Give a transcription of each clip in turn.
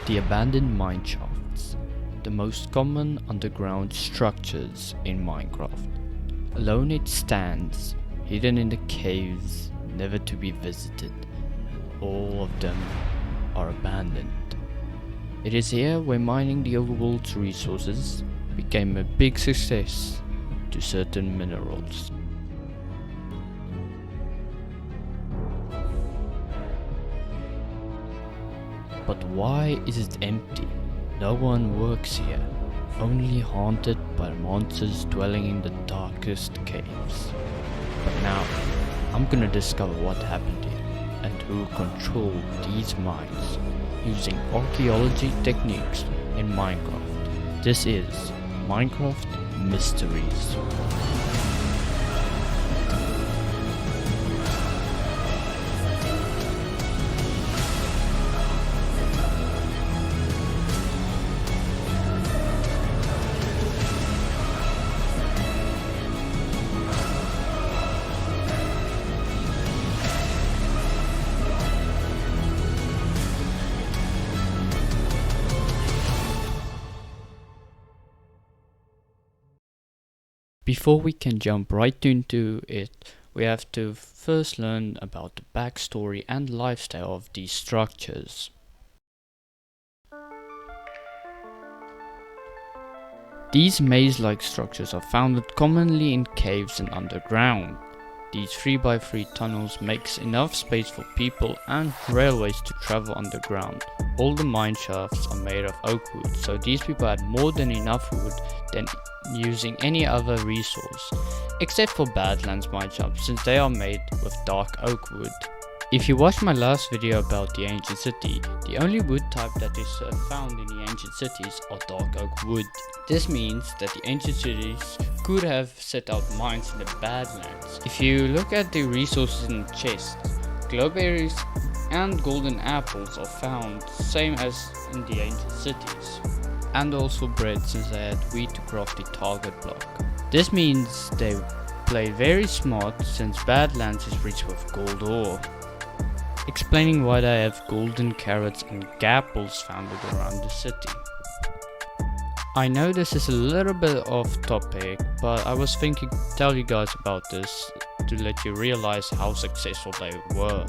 The abandoned mineshafts, the most common underground structures in Minecraft. Alone it stands, hidden in the caves, never to be visited. All of them are abandoned. It is here where mining the overworld's resources became a big success to certain minerals. But why is it empty? No one works here, only haunted by monsters dwelling in the darkest caves. But now, I'm gonna discover what happened here and who controlled these mines using archaeology techniques in Minecraft. This is Minecraft Mysteries. Before we can jump right into it, we have to first learn about the backstory and lifestyle of these structures. These maze-like structures are found commonly in caves and underground. These 3x3 tunnels makes enough space for people and railways to travel underground. All the mine shafts are made of oak wood, so these people had more than enough wood than using any other resource, except for Badlands mine shafts, since they are made with dark oak wood. If you watched my last video about the ancient city, the only wood type that is found in the ancient cities are dark oak wood. This means that the ancient cities could have set out mines in the Badlands. If you look at the resources in the chest, glowberries and golden apples are found, same as in the ancient cities. And also bread, since they had wheat to craft the target block. This means they play very smart, since Badlands is rich with gold ore. Explaining why they have golden carrots and gapples found around the city. I know this is a little bit off topic, but I was thinking to tell you guys about this to let you realize how successful they were.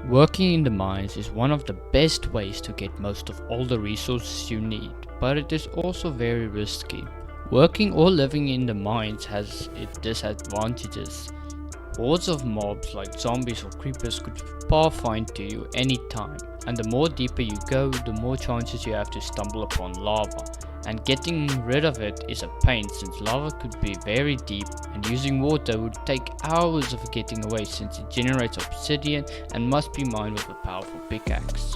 Working in the mines is one of the best ways to get most of all the resources you need, but it is also very risky. Working or living in the mines has its disadvantages. Hordes of mobs like zombies or creepers could pathfind to you anytime, and the more deeper you go, the more chances you have to stumble upon lava. And getting rid of it is a pain, since lava could be very deep, and using water would take hours of getting away, since it generates obsidian and must be mined with a powerful pickaxe.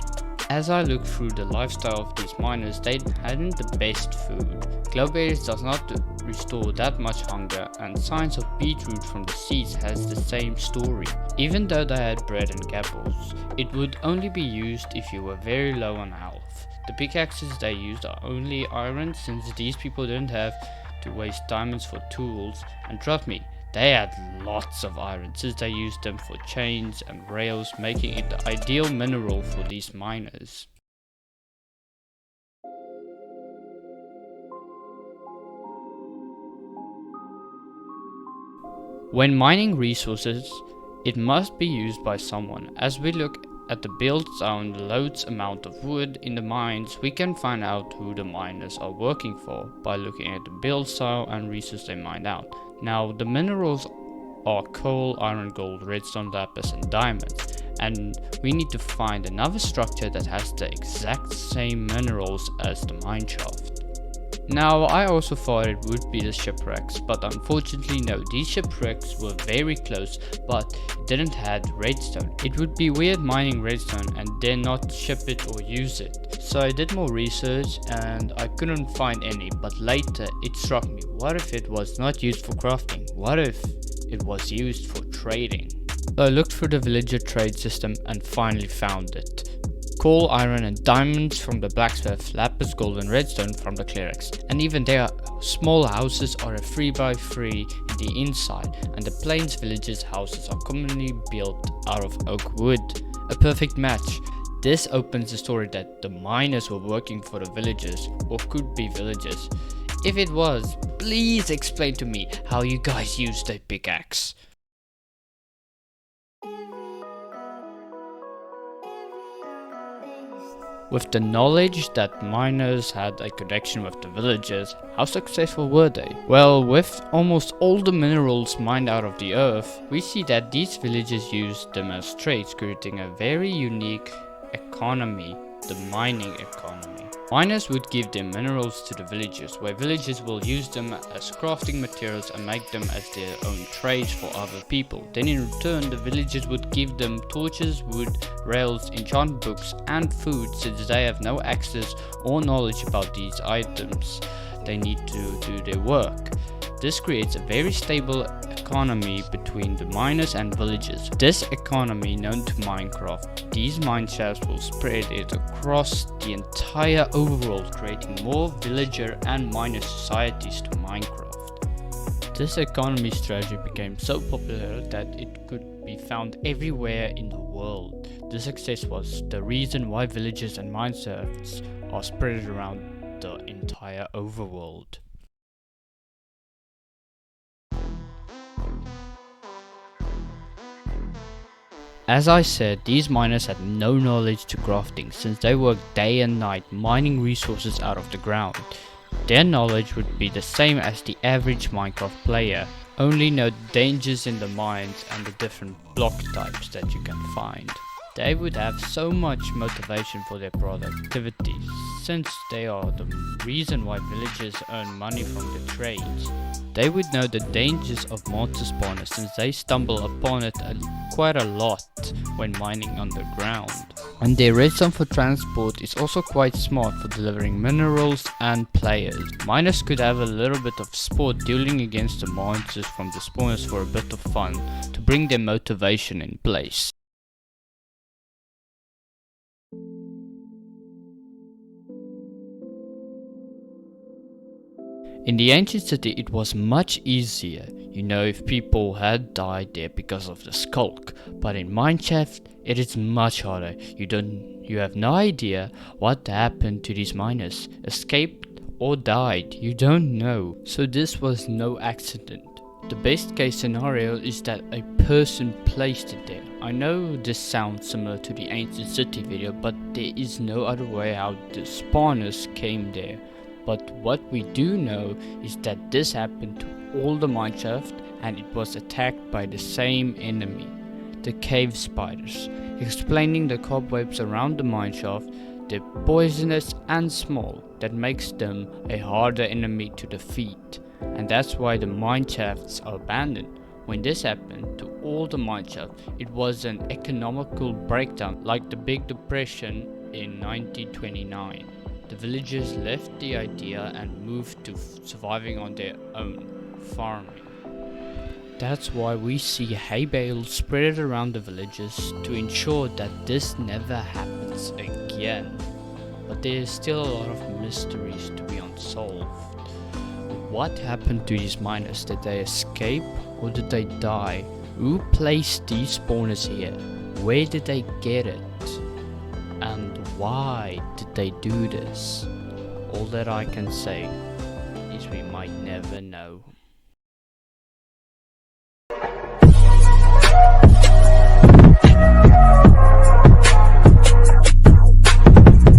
As I looked through the lifestyle of these miners, they hadn't the best food. Glowberries does not restore that much hunger, and signs of beetroot from the seeds has the same story. Even though they had bread and gapples, it would only be used if you were very low on health. The pickaxes they used are only iron, since these people didn't have to waste diamonds for tools, and trust me, they had lots of iron, since they used them for chains and rails, making it the ideal mineral for these miners. When mining resources, it must be used by someone. As we look at the builds on the loads amount of wood in the mines, we can find out who the miners are working for by looking at the build style and resources they mined out. Now, the minerals are coal, iron, gold, redstone, lapis and diamonds, and we need to find another structure that has the exact same minerals as the mineshaft. Now, I also thought it would be the shipwrecks, but unfortunately no, these shipwrecks were very close, but it didn't have redstone. It would be weird mining redstone and then not ship it or use it. So I did more research and I couldn't find any, but later it struck me, what if it was not used for crafting? What if it was used for trading? So I looked through the villager trade system and finally found it. Coal, iron and diamonds from the blacksmith, lapis, gold and redstone from the clerics. And even their small houses are a 3x3 the inside, and the plains villagers' houses are commonly built out of oak wood. A perfect match. This opens the story that the miners were working for the villagers, or could be villagers. If it was, please explain to me how you guys used a pickaxe. With the knowledge that miners had a connection with the villagers, how successful were they? Well, with almost all the minerals mined out of the earth, we see that these villagers used them as trades, creating a very unique economy, the mining economy. Miners would give their minerals to the villagers, where villagers will use them as crafting materials and make them as their own trades for other people. Then in return, the villagers would give them torches, wood, rails, enchant books and food, since they have no access or knowledge about these items they need to do their work. This creates a very stable economy between the miners and villagers. This economy, known to Minecraft, these mineshafts will spread it across the entire overworld, creating more villager and miner societies to Minecraft. This economy strategy became so popular that it could be found everywhere in the world. This success was the reason why villages and mineshafts are spread around the entire overworld. As I said, these miners had no knowledge to crafting, since they worked day and night mining resources out of the ground. Their knowledge would be the same as the average Minecraft player, only know dangers in the mines and the different block types that you can find. They would have so much motivation for their productivity, since they are the reason why villagers earn money from their trades. They would know the dangers of monster spawners, since they stumble upon it quite a lot when mining underground. And their redstone for transport is also quite smart for delivering minerals and players. Miners could have a little bit of sport dueling against the monsters from the spawners for a bit of fun, to bring their motivation in place. In the ancient city it was much easier, if people had died there because of the skulk, but in Mineshaft it is much harder. You have no idea what happened to these miners, escaped or died, you don't know. So this was no accident. The best case scenario is that a person placed it there. I know this sounds similar to the ancient city video, but there is no other way how the spawners came there. But what we do know is that this happened to all the mineshaft, and it was attacked by the same enemy, the cave spiders. Explaining the cobwebs around the mineshaft, they're poisonous and small, that makes them a harder enemy to defeat. And that's why the mineshafts are abandoned. When this happened to all the mineshafts, it was an economical breakdown like the Big Depression in 1929. The villagers left the idea and moved to surviving on their own, farming. That's why we see hay bales spread around the villages to ensure that this never happens again. But there is still a lot of mysteries to be unsolved. What happened to these miners? Did they escape or did they die? Who placed these spawners here? Where did they get it? And why did they do this? All that I can say is we might never know.